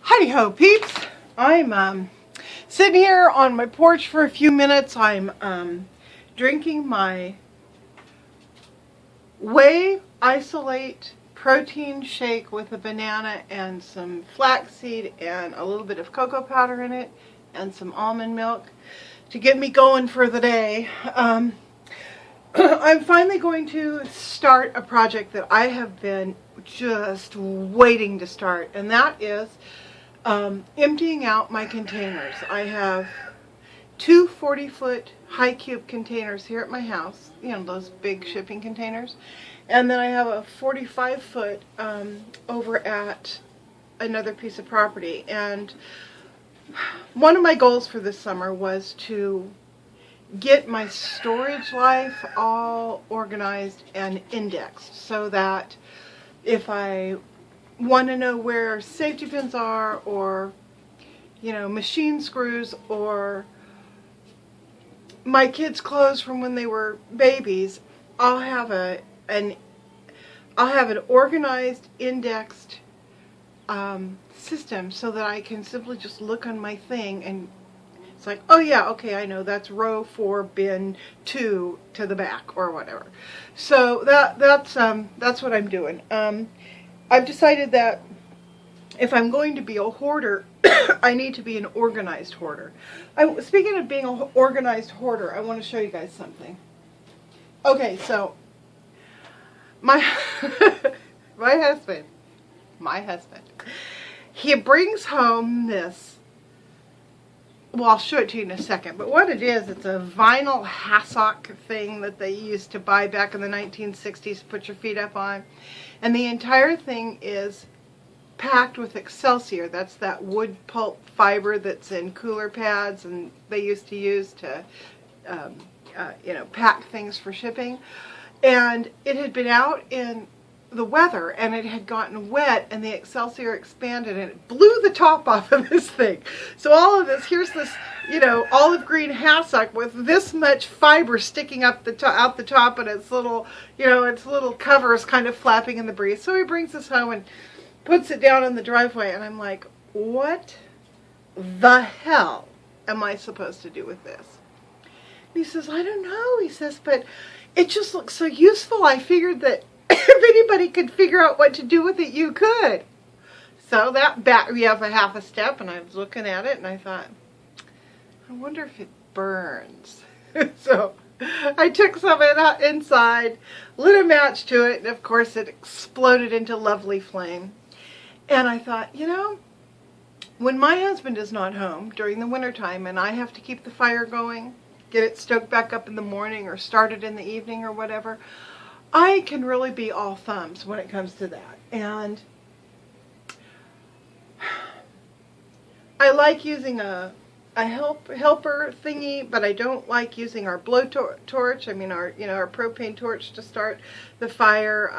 Howdy ho peeps. I'm sitting here on my porch for a few minutes. I'm drinking my whey isolate protein shake with a banana and some flaxseed and a little bit of cocoa powder in it and some almond milk to get me going for the day. I'm finally going to start a project that I have been just waiting to start, and that is emptying out my containers. I have two 40-foot high cube containers here at my house, you know, those big shipping containers, and then I have a 45-foot over at another piece of property. And one of my goals for this summer was to get my storage life all organized and indexed so that if I want to know where safety pins are, or you know, machine screws, or my kids' clothes from when they were babies, I'll have an organized, indexed system so that I can simply just look on my thing and it's like, oh yeah, okay, I know that's row 4, bin 2 to the back or whatever. So that's what I'm doing. I've decided that if I'm going to be a hoarder, I need to be an organized hoarder. Speaking of being an organized hoarder, I want to show you guys something. Okay, so my husband, he brings home this. Well, I'll show it to you in a second, but what it is, it's a vinyl hassock thing that they used to buy back in the 1960s to put your feet up on. And the entire thing is packed with Excelsior. That's that wood pulp fiber that's in cooler pads and they used to use to, you know, pack things for shipping. And it had been out in the weather and it had gotten wet and the Excelsior expanded and it blew the top off of this thing. So all of this, here's this, you know, olive green hassock with this much fiber sticking up out the top, and its little, you know, its little covers kind of flapping in the breeze. So he brings this home and puts it down in the driveway, and I'm like, what the hell am I supposed to do with this? And he says, I don't know. He says, but it just looks so useful. I figured that if anybody could figure out what to do with it, you could. So we have a half a step, and I was looking at it, and I thought, I wonder if it burns. So I took some of it inside, lit a match to it, and of course it exploded into lovely flame. And I thought, you know, when my husband is not home during the wintertime and I have to keep the fire going, get it stoked back up in the morning or start it in the evening or whatever, I can really be all thumbs when it comes to that. And I like using a helper thingy, but I don't like using our blow torch. I mean, our propane torch to start the fire.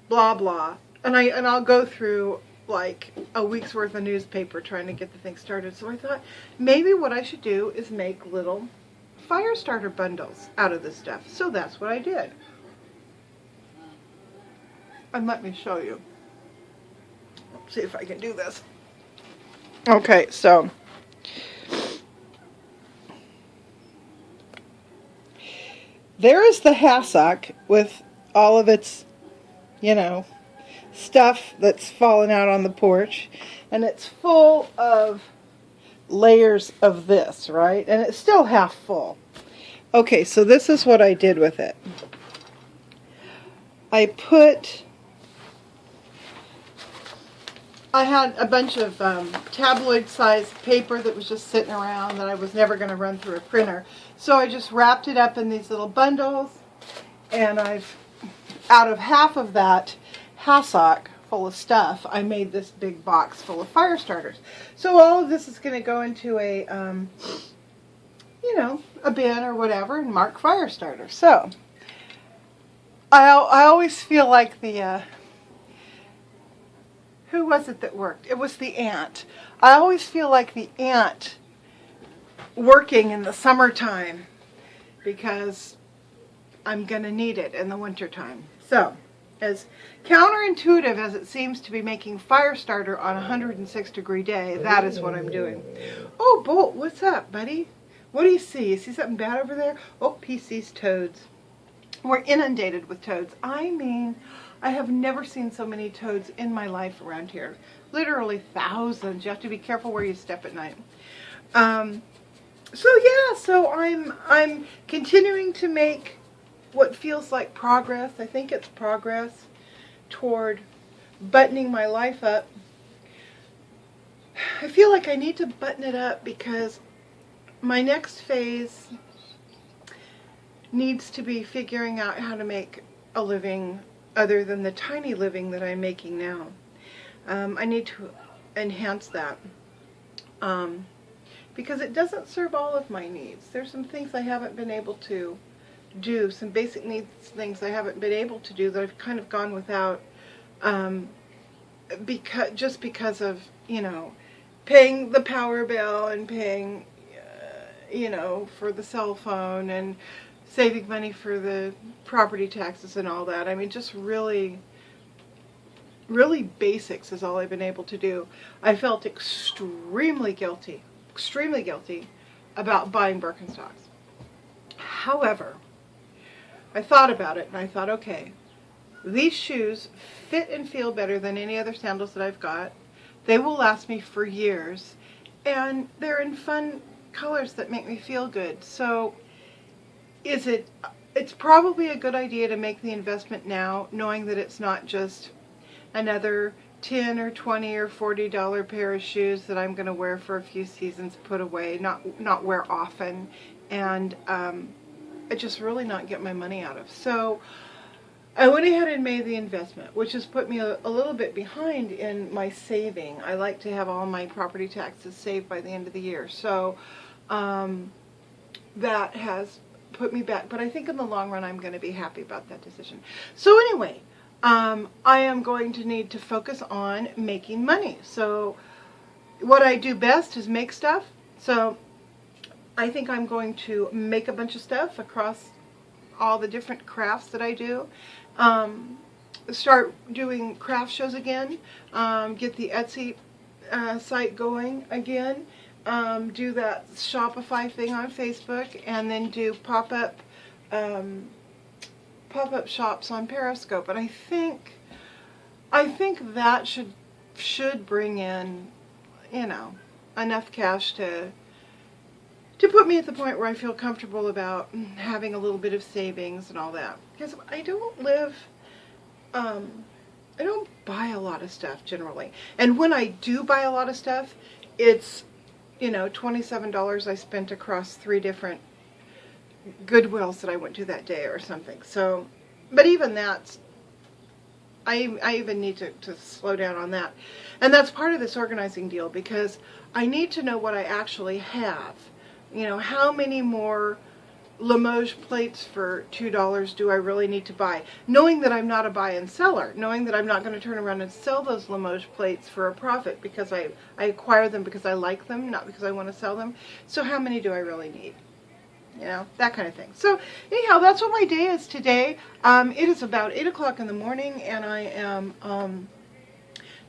Blah blah. And I'll go through like a week's worth of newspaper trying to get the thing started. So I thought maybe what I should do is make little fire starter bundles out of this stuff. So that's what I did. And let me show you. Let's see if I can do this. Okay, so there is the hassock with all of its, you know, stuff that's fallen out on the porch, and it's full of layers of this, right? And it's still half full. Okay, so this is what I did with it. I had a bunch of tabloid-sized paper that was just sitting around that I was never going to run through a printer. So I just wrapped it up in these little bundles, and out of half of that hassock full of stuff, I made this big box full of fire starters. So all of this is going to go into a, you know, a bin or whatever and mark fire starter. So I always feel like the, who was it that worked? It was the ant. I always feel like the ant working in the summertime because I'm going to need it in the wintertime. So As counterintuitive as it seems to be making fire starter on a 106-degree day, that is what I'm doing. Oh, Bolt, what's up, buddy? What do you see? You see something bad over there? Oh, he sees toads. We're inundated with toads. I mean, I have never seen so many toads in my life around here. Literally thousands. You have to be careful where you step at night. So I'm continuing to make what feels like progress. I think it's progress toward buttoning my life up. I feel like I need to button it up because my next phase needs to be figuring out how to make a living other than the tiny living that I'm making now. I need to enhance that because it doesn't serve all of my needs. There's some things I haven't been able to do, some basic needs things I haven't been able to do that I've kind of gone without because of, you know, paying the power bill and paying, you know, for the cell phone and saving money for the property taxes and all that. I mean, just really basics is all I've been able to do. I felt extremely guilty about buying Birkenstocks. However, I thought about it and I thought, okay, these shoes fit and feel better than any other sandals that I've got. They will last me for years and they're in fun colors that make me feel good. So it's probably a good idea to make the investment now, knowing that it's not just another $10 or $20 or $40 pair of shoes that I'm going to wear for a few seasons, put away, not wear often, and I just really not get my money out of. So I went ahead and made the investment, which has put me a little bit behind in my saving. I like to have all my property taxes saved by the end of the year. So that has put me back. But I think in the long run, I'm going to be happy about that decision. So anyway, I am going to need to focus on making money. So what I do best is make stuff. So I think I'm going to make a bunch of stuff across all the different crafts that I do. Start doing craft shows again. Get the Etsy site going again. Do that Shopify thing on Facebook, and then do pop-up shops on Periscope. And I think that should bring in, you know, enough cash to put me at the point where I feel comfortable about having a little bit of savings and all that. Because I don't buy a lot of stuff generally. And when I do buy a lot of stuff, it's, you know, $27 I spent across 3 different Goodwills that I went to that day or something. So, but even that's, I even need to slow down on that. And that's part of this organizing deal, because I need to know what I actually have. You know, how many more Limoges plates for $2 do I really need to buy? Knowing that I'm not a buy and seller, knowing that I'm not going to turn around and sell those Limoges plates for a profit because I acquire them because I like them, not because I want to sell them. So how many do I really need? You know, that kind of thing. So anyhow, that's what my day is today. It is about 8 o'clock in the morning, and I am,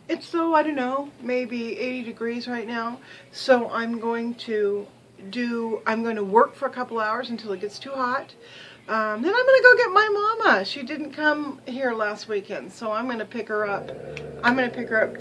it's so, I don't know, maybe 80 degrees right now. So I'm going to work for a couple hours until it gets too hot. Then I'm going to go get my mama. She didn't come here last weekend, so I'm going to pick her up.